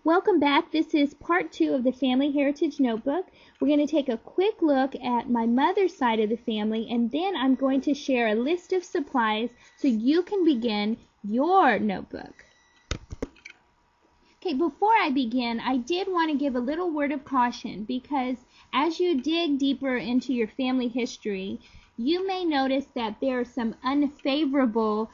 Welcome back. This is part 2 of the Family Heritage Notebook. We're going to take a quick look at my mother's side of the family, and then I'm going to share a list of supplies so you can begin your notebook. Okay, before I begin, I did want to give a little word of caution because as you dig deeper into your family history, you may notice that there are some unfavorable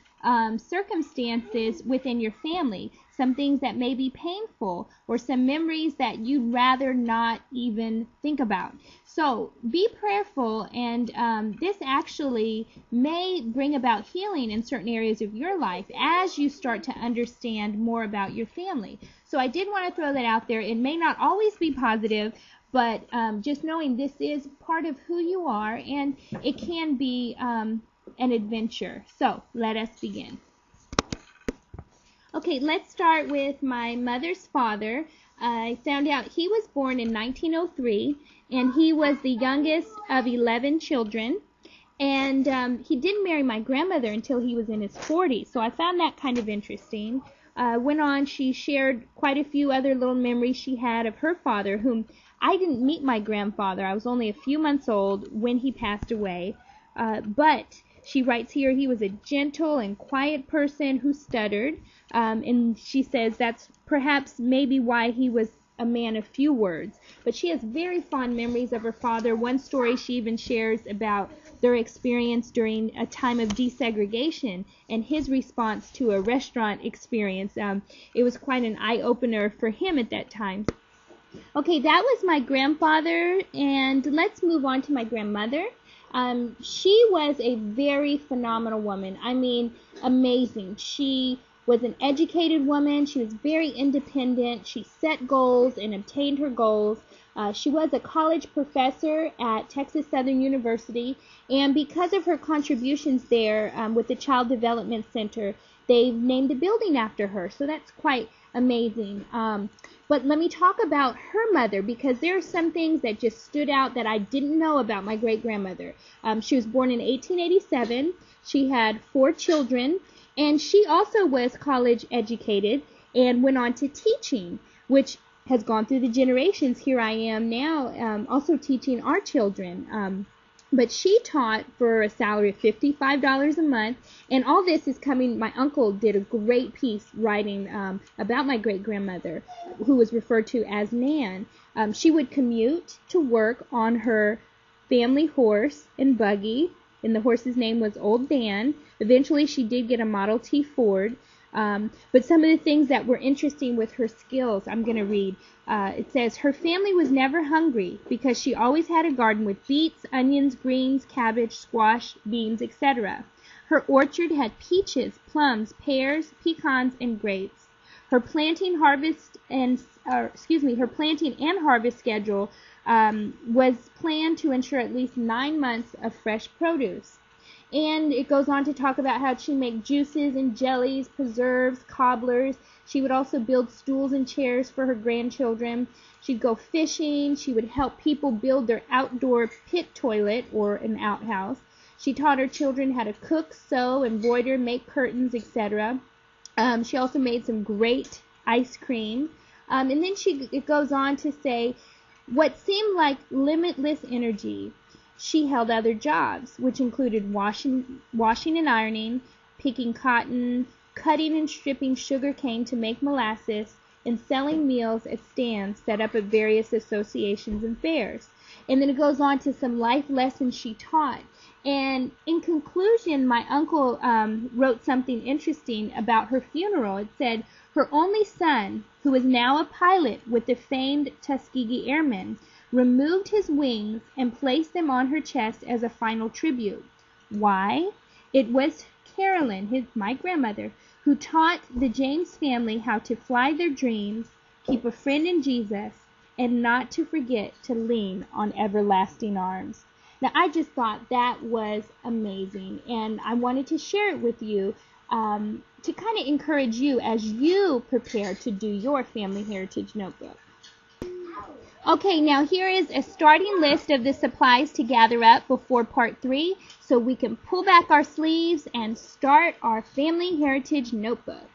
circumstances within your family, some things that may be painful, or some memories that you'd rather not even think about. So be prayerful, and this actually may bring about healing in certain areas of your life as you start to understand more about your family. So I did want to throw that out there. It may not always be positive, but just knowing this is part of who you are, and it can be an adventure. So let us begin. Okay, let's start with my mother's father. I found out he was born in 1903, and he was the youngest of 11 children. And he didn't marry my grandmother until he was in his 40s, so I found that kind of interesting. Went on, she shared quite a few other little memories she had of her father, whom I didn't meet my grandfather. I was only a few months old when he passed away. But she writes here he was a gentle and quiet person who stuttered. And she says that's perhaps maybe why he was a man of few words. But she has very fond memories of her father. One story she even shares about their experience during a time of desegregation and his response to a restaurant experience. It was quite an eye-opener for him at that time. Okay, that was my grandfather, and let's move on to my grandmother. She was a very phenomenal woman. I mean, amazing. She was an educated woman. She was very independent. She set goals and obtained her goals. She was a college professor at Texas Southern University, and because of her contributions there with the Child Development Center, they've named a building after her, so that's quite amazing. But let me talk about her mother, because there are some things that just stood out that I didn't know about my great-grandmother. She was born in 1887. She had 4 children, and she also was college educated and went on to teaching, which has gone through the generations. Here I am now also teaching our children. But she taught for a salary of $55 a month, and all this is coming. My uncle did a great piece writing about my great-grandmother, who was referred to as Nan. She would commute to work on her family horse and buggy, and the horse's name was Old Dan. Eventually, she did get a Model T Ford. But some of the things that were interesting with her skills, I'm going to read. It says, her family was never hungry because she always had a garden with beets, onions, greens, cabbage, squash, beans, etc. Her orchard had peaches, plums, pears, pecans, and grapes. Her planting and harvest schedule was planned to ensure at least 9 months of fresh produce. And it goes on to talk about how she'd make juices and jellies, preserves, cobblers. She would also build stools and chairs for her grandchildren. She'd go fishing. She would help people build their outdoor pit toilet or an outhouse. She taught her children how to cook, sew, embroider, make curtains, etc. She also made some great ice cream. And then it goes on to say what seemed like limitless energy. She held other jobs, which included washing and ironing, picking cotton, cutting and stripping sugar cane to make molasses, and selling meals at stands set up at various associations and fairs. And then it goes on to some life lessons she taught. And in conclusion, my uncle wrote something interesting about her funeral. It said, her only son, who is now a pilot with the famed Tuskegee Airmen, removed his wings and placed them on her chest as a final tribute. Why? It was Carolyn, my grandmother, who taught the James family how to fly their dreams, keep a friend in Jesus, and not to forget to lean on everlasting arms. Now, I just thought that was amazing, and I wanted to share it with you to kind of encourage you as you prepare to do your Family Heritage Notebook. Okay, now here is a starting list of the supplies to gather up before part 3, so we can pull back our sleeves and start our Family Heritage Notebook.